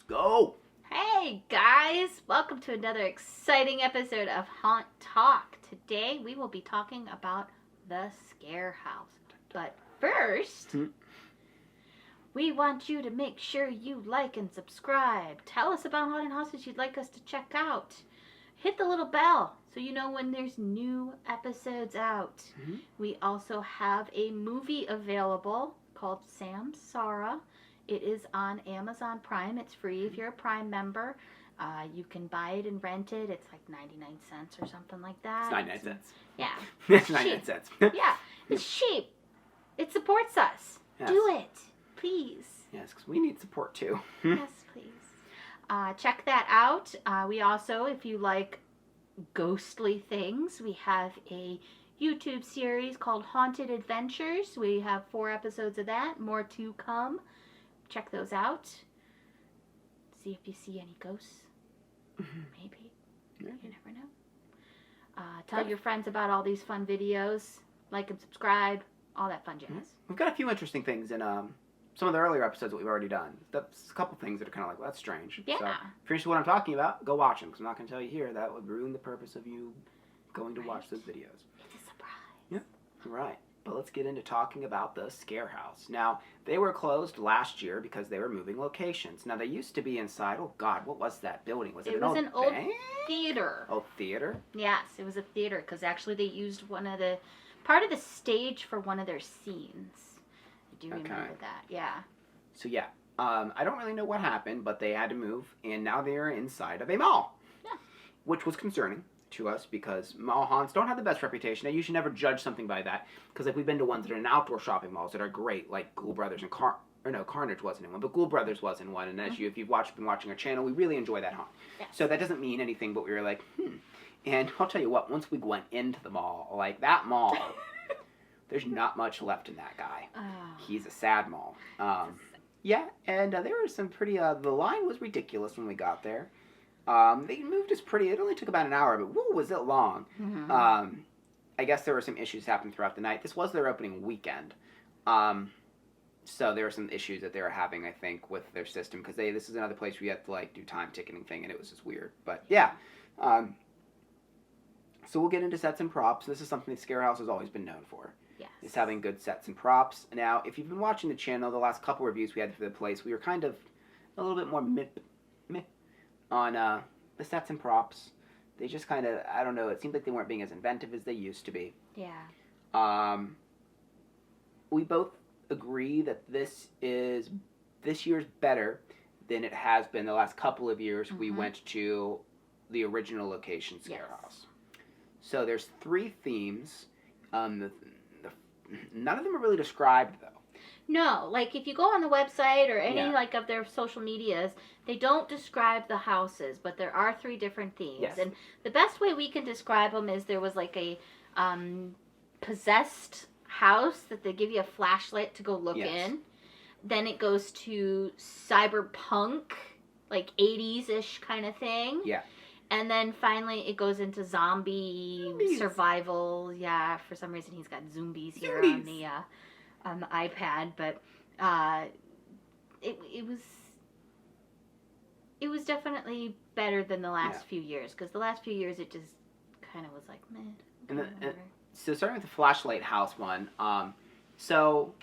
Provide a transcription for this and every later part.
Go! Hey guys, welcome to another exciting episode of Haunt Talk. Today we will be talking about the Scarehouse. But first, we want you to make sure you like and subscribe. Tell us about haunted houses you'd like us to check out. Hit the little bell so you know when there's new episodes out. We also have a movie available called Samsara. It is on Amazon Prime. It's free if you're a Prime member. You can buy it and rent it. It's like 99 cents or something like that. It's 99 cents. Yeah. It's 99 cents. Yeah. It's cheap. It supports us. Yes. Do it. Please. Yes, because we need support too. Yes, please. Check that out. We also, if you like ghostly things, we have a YouTube series called Haunted Adventures. We have 4 episodes of that. More to come. Check those out. See if you see any ghosts. Maybe. You never know. Tell your friends about all these fun videos. Like and subscribe. All that fun jazz. We've got a few interesting things in some of the earlier episodes that we've already done. That's a couple things that are kind of like, well, that's strange. Yeah. So, if you're interested in what I'm talking about, go watch them, because I'm not going to tell you here. That would ruin the purpose of you going to watch those videos. It's a surprise. Yeah. All right. But let's get into talking about the Scarehouse. Now, they were closed last year because they were moving locations. Now, they used to be inside, oh God, what was that building? Was it an old bank? Theater. Old theater? Yes, it was a theater because actually they used part of the stage for one of their scenes. I do remember that, yeah. So yeah, I don't really know what happened, but they had to move, and now they are inside of a mall. Yeah. Which was concerning to us because mall haunts don't have the best reputation. Now, you should never judge something by that, because like we've been to ones that are in outdoor shopping malls that are great, like Ghoul Brothers and Carnage wasn't in one, but Ghoul Brothers was in one, and if you've been watching our channel, we really enjoy that haunt. Yes. So that doesn't mean anything, but we were like, And I'll tell you what, once we went into the mall, like that mall, there's not much left in that guy. Oh. He's a sad mall. Yeah, and there were some pretty, the line was ridiculous when we got there. They moved us it only took about an hour, but woo, was it long. I guess there were some issues happening throughout the night. This was their opening weekend. So there were some issues that they were having, I think, with their system, because this is another place where you have to, like, do time ticketing thing, and it was just weird. But, yeah. So we'll get into sets and props. This is something that Scarehouse has always been known for. Yes. Is having good sets and props. Now, if you've been watching the channel, the last couple reviews we had for the place, we were kind of a little bit more meh on the sets and props. They just kind of, I don't know, it seemed like they weren't being as inventive as they used to be. Yeah. We both agree that this year's better than it has been the last couple of years. We went to the original location, Scarehouse. Yes. So there's 3 themes. None of them are really described, though. No, like if you go on the website or any like of their social medias, they don't describe the houses, but there are 3 different themes. Yes. And the best way we can describe them is there was like a possessed house that they give you a flashlight to go look in. Then it goes to cyberpunk, like 80s-ish kind of thing. Yeah. And then finally it goes into zombie survival. Yeah, for some reason he's got zombies here on the iPad, but it was definitely better than the last few years, because the last few years it just kind of was like meh. So starting with the flashlight house one, so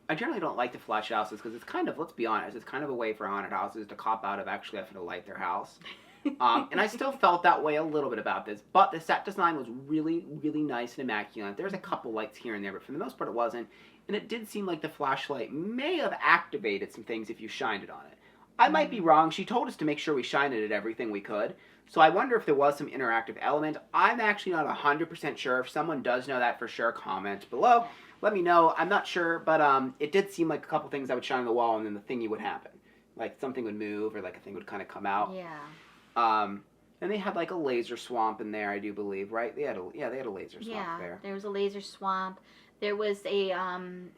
I generally don't like the flash houses because it's kind of, let's be honest, it's kind of a way for haunted houses to cop out of actually having to light their house. And I still felt that way a little bit about this, but the set design was really, really nice and immaculate. There's a couple lights here and there, but for the most part it wasn't. And it did seem like the flashlight may have activated some things if you shined it on it. I might be wrong. She told us to make sure we shine it at everything we could. So I wonder if there was some interactive element. I'm actually not 100% sure. If someone does know that for sure, comment below. Let me know. I'm not sure, but it did seem like a couple things I would shine on the wall, and then the thingy would happen. Like something would move, or like a thing would kind of come out. Yeah. And they had like a laser swamp in there, I do believe, right? They had a laser swamp there. There was a laser swamp. There was a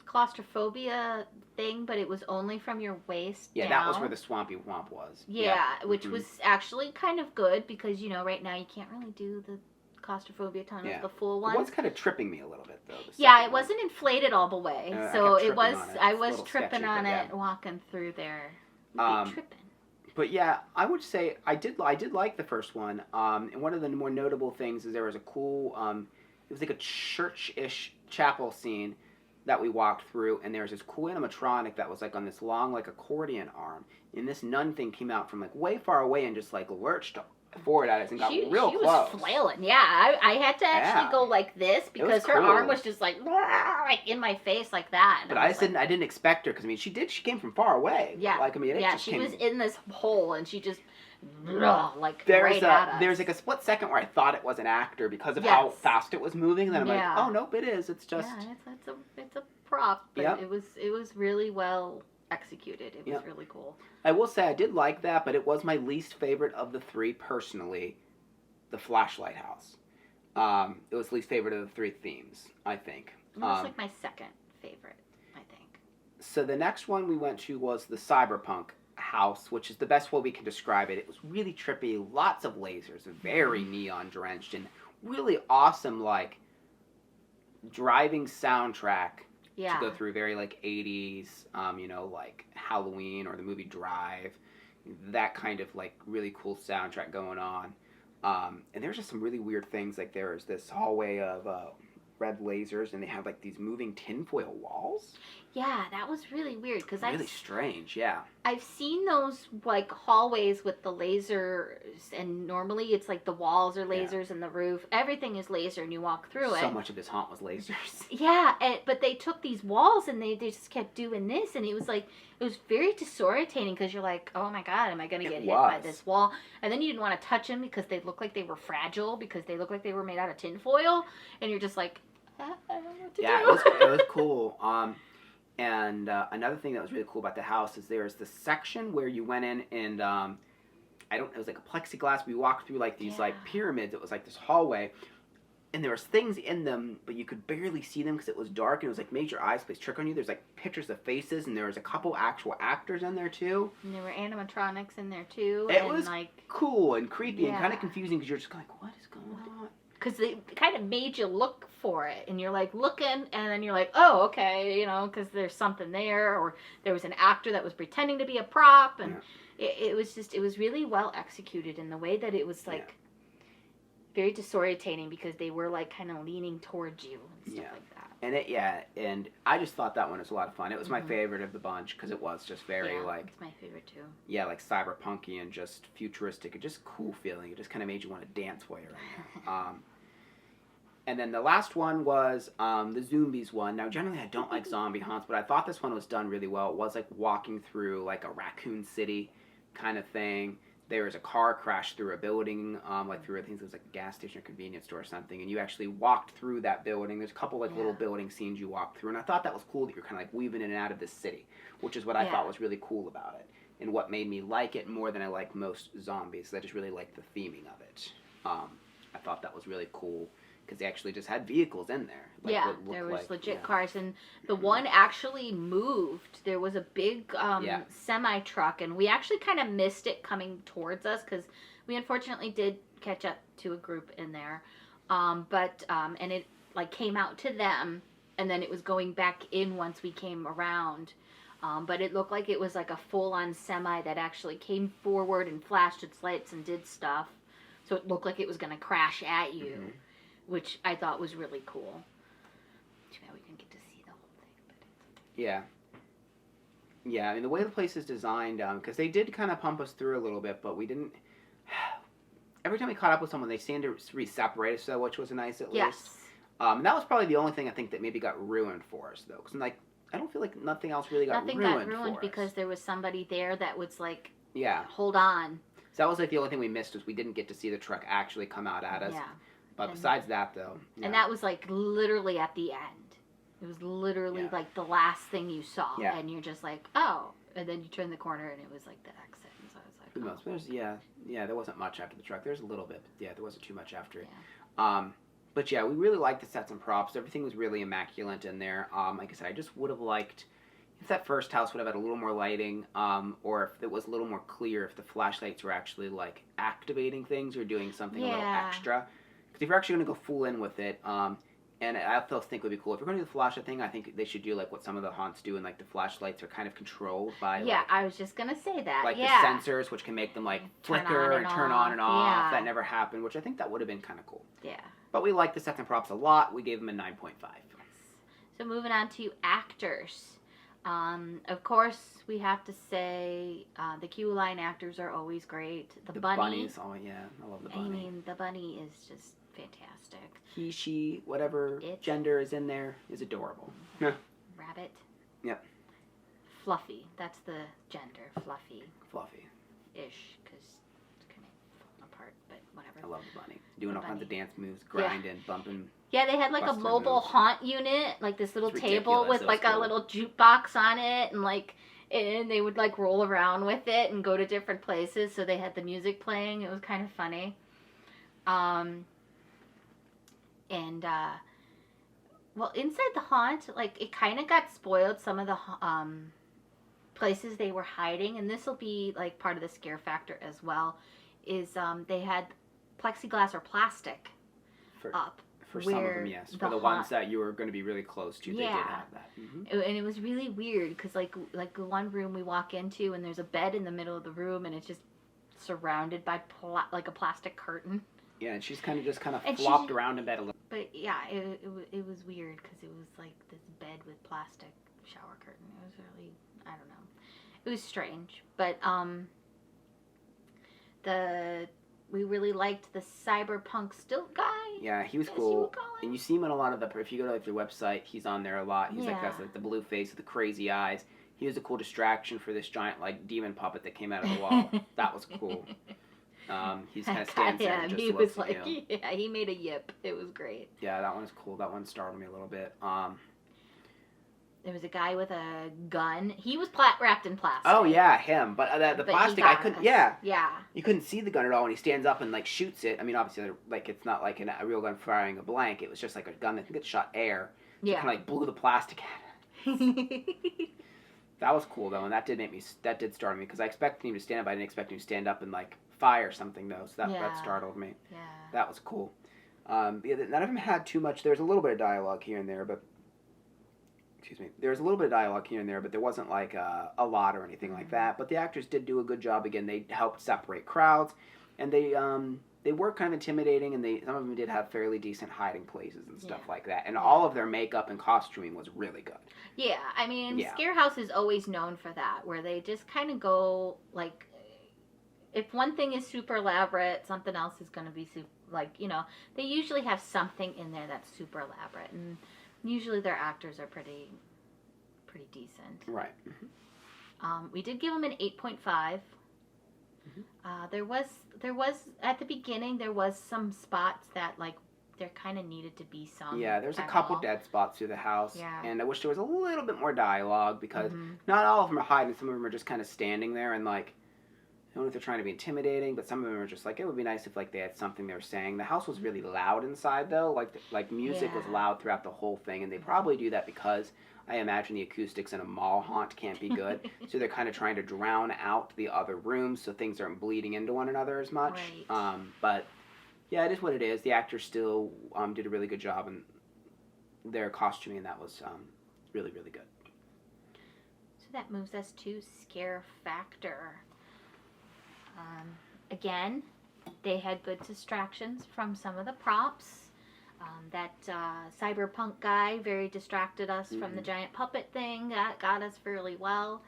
claustrophobia thing, but it was only from your waist down. That was where the swampy womp was. Yeah, which was actually kind of good because, right now you can't really do the claustrophobia tunnels, the full ones. It was kind of tripping me a little bit, though. It wasn't inflated all the way. So I was tripping sketchy, on it walking through there. Tripping. But yeah, I would say I did like the first one. And one of the more notable things is there was a cool, it was like a church-ish chapel scene that we walked through, and there was this cool animatronic that was like on this long like accordion arm, and this nun thing came out from like way far away and just like lurched forward at us and got real close. She was flailing. Yeah, I had to actually go like this because her arm was just like in my face like that. But I didn't expect her because she came from far away. Yeah, she was in this hole and she just right at us. There's like a split second where I thought it was an actor because of how fast it was moving. And then I'm like, oh nope, it is. It's just it's a prop. But it was really well executed. It was really cool. I will say I did like that, but it was my least favorite of the three personally. The flashlight house. It was least favorite of the three themes, I think. It was like my second favorite, I think. So the next one we went to was the Cyberpunk House, which is the best way we can describe it. It was really trippy, lots of lasers, very neon drenched, and really awesome like driving soundtrack to go through, very like 80s, like Halloween or the movie Drive, that kind of like really cool soundtrack going on. And there's just some really weird things, like there was this hallway of red lasers, and they had like these moving tinfoil walls. Yeah, that was really weird because really strange. Yeah, I've seen those like hallways with the lasers, and normally it's like the walls are lasers and the roof, everything is laser, and you walk through it. So much of this haunt was lasers. Yeah, but they took these walls and they just kept doing this, and it was very disorientating because you're like, oh my god, am I gonna get hit by this wall? And then you didn't want to touch them because they looked like they were fragile because they looked like they were made out of tinfoil, and you're just like, I don't know what to do. It was cool. And another thing that was really cool about the house is there's this section where you went in and it was like a plexiglass. We walked through like these like pyramids. It was like this hallway, and there was things in them, but you could barely see them because it was dark, and it was like made your eyes play trick on you. There's like pictures of faces, and there was a couple actual actors in there too. And there were animatronics in there too. It was like cool and creepy and kind of confusing because you're just like, what is going on? Because they kind of made you look for it, and you're like looking, and then you're like, oh, okay, because there's something there, or there was an actor that was pretending to be a prop, and it was really well executed in the way that it was like very disorientating because they were like kind of leaning towards you and stuff like that. And I just thought that one was a lot of fun. It was my favorite of the bunch because it was just very like, it's my favorite too. Yeah, like cyberpunky and just futuristic and just cool feeling. It just kind of made you want to dance while you're in there. And then the last one was the Zombies one. Now, generally, I don't like zombie haunts, but I thought this one was done really well. It was like walking through like a raccoon city kind of thing. There was a car crash through a building, like through, I think it was like a gas station or convenience store or something, and you actually walked through that building. There's a couple like little building scenes you walked through, and I thought that was cool that you're kind of like weaving in and out of this city, which is what I thought was really cool about it, and what made me like it more than I like most zombies. I just really liked the theming of it. I thought that was really cool. Because they actually just had vehicles in there. Like, there was legit cars. And the one actually moved. There was a big semi-truck. And we actually kind of missed it coming towards us. Because we unfortunately did catch up to a group in there. And it like came out to them. And then it was going back in once we came around. But it looked like it was like a full-on semi that actually came forward and flashed its lights and did stuff. So it looked like it was going to crash at you. Mm-hmm. Which I thought was really cool. Too bad we didn't get to see the whole thing. But yeah, I mean, the way the place is designed, because they did kind of pump us through a little bit, but we didn't... Every time we caught up with someone, they seemed to re-separate us, so, which was nice at least. And that was probably the only thing I think that maybe got ruined for us, though. Because, like, I don't feel like nothing else really got Nothing ruined got ruined for because us. there was somebody there that was like, Yeah. hold on. So that was like the only thing we missed was we didn't get to see the truck actually come out at us. Yeah. But besides that, though. Yeah. And that was like literally at the end. It was literally like the last thing you saw. Yeah. And you're just like, oh. And then you turn the corner and it was like the exit. And so I was like, There wasn't much after the truck. There's a little bit. But yeah, there wasn't too much after it. Yeah. But yeah, we really liked the sets and props. Everything was really immaculate in there. Like I said, I just would have liked if that first house would have had a little more lighting, or if it was a little more clear, if the flashlights were actually like activating things or doing something a little extra. Because if you're actually going to go full in with it, and I also think it would be cool if you're going to do the flashlight thing. I think they should do like what some of the haunts do, and like the flashlights are kind of controlled by I was just gonna say that. Like the sensors, which can make them like flicker and turn on and off. Yeah. That never happened, which I think that would have been kind of cool. Yeah. But we liked the sets and props a lot. We gave them a 9.5. So moving on to actors. Of course, we have to say the Q Line actors are always great. The bunny. Bunnies, oh yeah, I love the bunny. I mean, the bunny is just fantastic. He, she, whatever gender is in there is adorable. Rabbit. Yep. Fluffy. That's the gender. Fluffy. Fluffy-ish, because it's kind of falling apart, but whatever. I love the bunny. Doing all kinds of dance moves, grinding, bumping. Yeah, they had like a mobile haunt unit, like this little table with like a little jukebox on it, and like, and they would like roll around with it and go to different places. So they had the music playing. It was kind of funny. Well, inside the haunt, like it kind of got spoiled. Some of the places they were hiding, and this will be like part of the scare factor as well. Is they had plexiglass or plastic up. For some of them, yes. For the ones that you were going to be really close to, they did have that. Mm-hmm. And it was really weird because, like the one room we walk into, and there's a bed in the middle of the room, and it's just surrounded by like a plastic curtain. Yeah, and she's kind of flopped around in bed a little. But yeah, it was weird because it was like this bed with plastic shower curtain. It was really, I don't know. It was strange, but we really liked the Cyberpunk stilt guy. Yeah, he was cool. And you see him in a lot of the. If you go to like their website, he's on there a lot. He's like that's like the blue face with the crazy eyes. He was a cool distraction for this giant like demon puppet that came out of the wall. That was cool. He's kind of stands there and just he looks was like, at you. Yeah, he made a yip. It was great. Yeah, that one was cool. That one startled me a little bit. There was a guy with a gun. He was wrapped in plastic. Oh yeah, him. But the plastic, I couldn't. Yeah. Yeah. You couldn't see the gun at all when he stands up and like shoots it. I mean, obviously, like it's not like a real gun firing a blank. It was just like a gun that I think it shot air. So kind of like blew the plastic at it. That was cool though, and that did startle me because I expected him to stand up. I didn't expect him to stand up and like fire something though. So that startled me. Yeah. That was cool. None of them had too much. There's a little bit of dialogue here and there, but. Excuse me. There was a little bit of dialogue here and there, but there wasn't like a lot or anything like that. But the actors did do a good job. Again, they helped separate crowds, and they were kind of intimidating, and some of them did have fairly decent hiding places and stuff like that. And all of their makeup and costuming was really good. Yeah, I mean, Scarehouse is always known for that, where they just kind of go like, if one thing is super elaborate, something else is going to be they usually have something in there that's super elaborate, and usually their actors are pretty decent. Right. Mm-hmm. We did give them an 8.5. Mm-hmm. There was at the beginning there was some spots that like there kind of needed to be some. Yeah, there's a couple dead spots through the house. Yeah. And I wish there was a little bit more dialogue because not all of them are hiding. Some of them are just kind of standing there and like. I don't know if they're trying to be intimidating, but some of them are just like, it would be nice if like they had something they were saying. The house was really loud inside though, like music was loud throughout the whole thing, and they probably do that because I imagine the acoustics in a mall haunt can't be good, so they're kind of trying to drown out the other rooms so things aren't bleeding into one another as much. Right. But yeah, it is what it is. The actors still did a really good job in their costuming, and that was really, really good. So that moves us to Scare Factor. Again, they had good distractions from some of the props. That cyberpunk guy very distracted us from the giant puppet thing. That got us fairly well.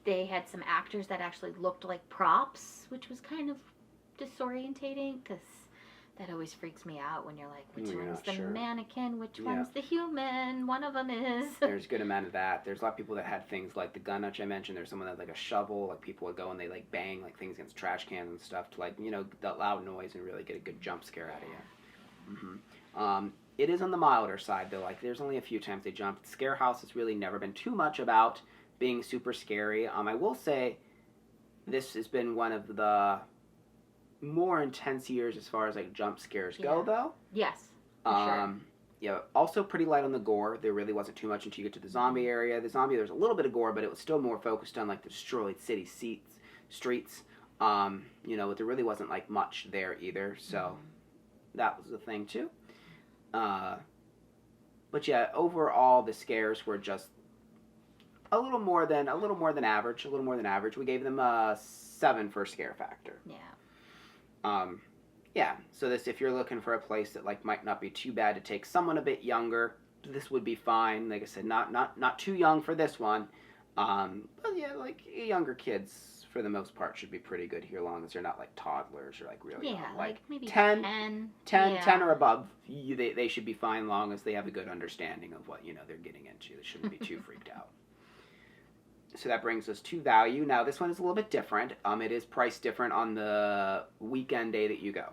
They had some actors that actually looked like props, which was kind of disorientating because That always freaks me out when you're like, which You're one's not the sure. mannequin, which one's the human, one of them is. There's a good amount of that. There's a lot of people that had things like the gun, which I mentioned. There's someone that had like a shovel, like people would go and they like bang like things against trash cans and stuff to like, you know, that loud noise and really get a good jump scare out of you. It is on the milder side though. Like there's only a few times they jumped. Scarehouse has really never been too much about being super scary. I will say this has been one of the more intense years as far as like jump scares go though. Yes, for sure. Yeah, also pretty light on the gore. There really wasn't too much until you get to the zombie area. The zombie, there's a little bit of gore, but it was still more focused on like the destroyed city streets. You know, there really wasn't like much there either. So that was the thing too. But yeah, overall the scares were just a little more than average. We gave them a 7 for scare factor. Yeah. Yeah, so this, if you're looking for a place that like might not be too bad to take someone a bit younger, this would be fine. Like I said, not too young for this one. But yeah, like younger kids for the most part should be pretty good here, long as they're not like toddlers or like really young. Like maybe 10 or above. They should be fine, long as they have a good understanding of what, you know, they're getting into. They shouldn't be too freaked out. So that brings us to value. Now this one is a little bit different. It is priced different on the weekend day that you go.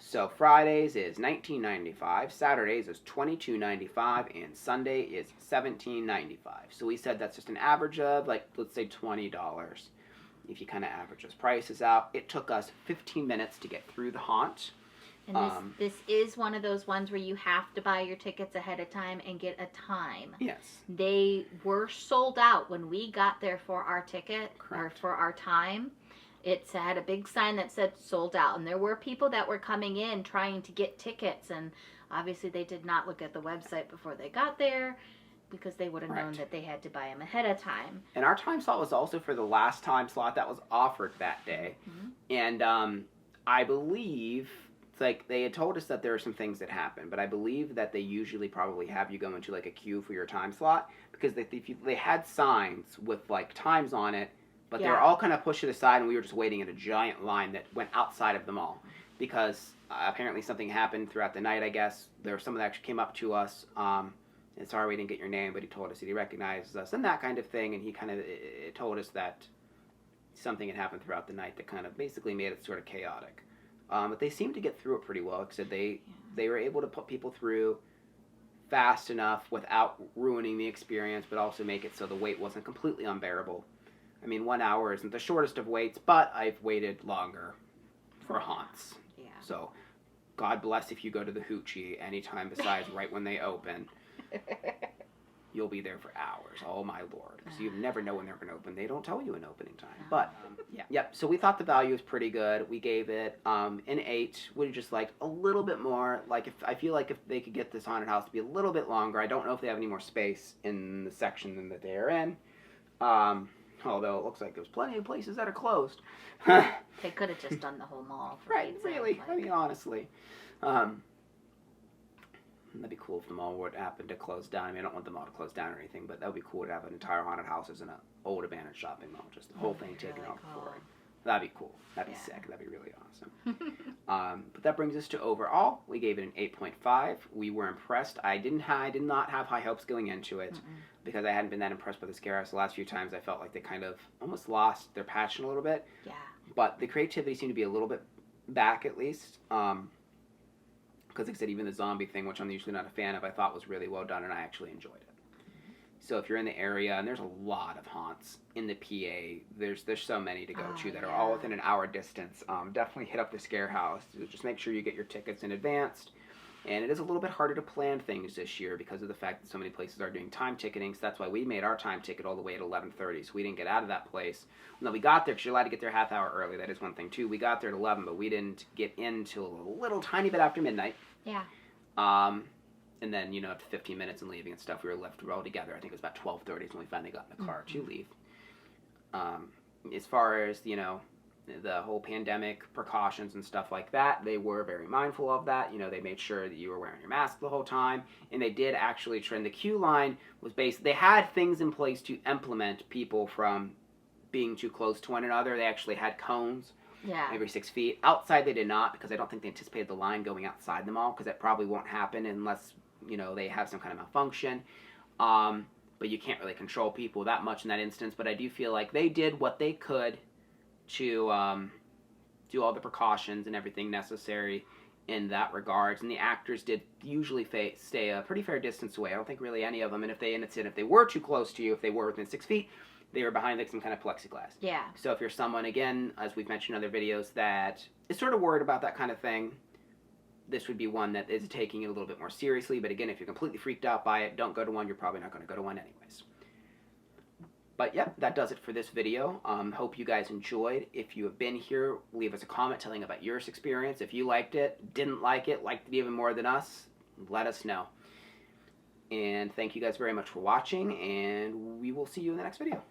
So Fridays is $19.95, Saturdays is $22.95, and Sunday is $17.95. So we said that's just an average of like, let's say $20. If you kind of average those prices out, it took us 15 minutes to get through the haunt. And this is one of those ones where you have to buy your tickets ahead of time and get a time. Yes. They were sold out when we got there for our ticket. Correct. Or for our time. It had a big sign that said sold out. And there were people that were coming in trying to get tickets. And obviously they did not look at the website before they got there, because they would have known that they had to buy them ahead of time. And our time slot was also for the last time slot that was offered that day. And I believe, it's like they had told us that there are some things that happen, but I believe that they usually probably have you go into like a queue for your time slot, because they had signs with like times on it, but they were all kind of pushed to the side, and we were just waiting in a giant line that went outside of them all, because apparently something happened throughout the night, I guess. There was someone that actually came up to us, and sorry we didn't get your name, but he told us that he recognizes us and that kind of thing, and he kind of told us that something had happened throughout the night that kind of basically made it sort of chaotic. But they seemed to get through it pretty well, except they were able to put people through fast enough without ruining the experience, but also make it so the wait wasn't completely unbearable. I mean, 1 hour isn't the shortest of waits, but I've waited longer for haunts. Yeah. So, God bless if you go to the Hoochie anytime besides right when they open. You'll be there for hours. Oh my Lord. So you never know when they're going to open. They don't tell you an opening time. But, Yep. So we thought the value was pretty good. We gave it an 8. Would have just liked a little bit more. I feel like if they could get this haunted house to be a little bit longer. I don't know if they have any more space in the section that they are in. Although it looks like there's plenty of places that are closed. They could have just done the whole mall. Right, really. I mean, honestly. That'd be cool if the mall would happen to close down. I mean, I don't want the mall to close down or anything, but that would be cool to have an entire haunted house as an old abandoned shopping mall. Just the whole thing taken out for it. That'd be cool. That'd be sick. That'd be really awesome. But that brings us to overall. We gave it an 8.5. We were impressed. I did not have high hopes going into it because I hadn't been that impressed by the Scarehouse. The last few times I felt like they kind of almost lost their passion a little bit. Yeah. But the creativity seemed to be a little bit back at least. Because like I said, even the zombie thing, which I'm usually not a fan of, I thought was really well done, and I actually enjoyed it. So if you're in the area, and there's a lot of haunts in the PA, there's so many to go to that are all within an hour distance. Definitely hit up the Scarehouse. Just make sure you get your tickets in advance. And it is a little bit harder to plan things this year because of the fact that so many places are doing time ticketing. So that's why we made our time ticket all the way at 11:30. So we didn't get out of that place. No, we got there because you're allowed to get there a half hour early. That is one thing too. We got there at 11, but we didn't get in till a little tiny bit after midnight. Yeah. And then, after 15 minutes and leaving and stuff, we were left all together. I think it was about 12:30 when we finally got in the car to leave. As far as, the whole pandemic precautions and stuff like that, they were very mindful of that. They made sure that you were wearing your mask the whole time, and they did actually trend. The queue line was they had things in place to implement people from being too close to one another. They actually had cones Yeah. Maybe 6 feet. Outside they did not, because I don't think they anticipated the line going outside the mall, because that probably won't happen unless, they have some kind of malfunction. But you can't really control people that much in that instance. But I do feel like they did what they could to do all the precautions and everything necessary in that regards. And the actors did usually stay a pretty fair distance away. I don't think really any of them. And if they were too close to you, if they were within 6 feet, they were behind some kind of plexiglass. Yeah. So if you're someone, again, as we've mentioned in other videos, that is sort of worried about that kind of thing, this would be one that is taking it a little bit more seriously. But again, if you're completely freaked out by it, don't go to one. You're probably not going to go to one anyways. But yeah, that does it for this video. Hope you guys enjoyed. If you have been here, leave us a comment telling about your experience. If you liked it, didn't like it, liked it even more than us, let us know. And thank you guys very much for watching, and we will see you in the next video.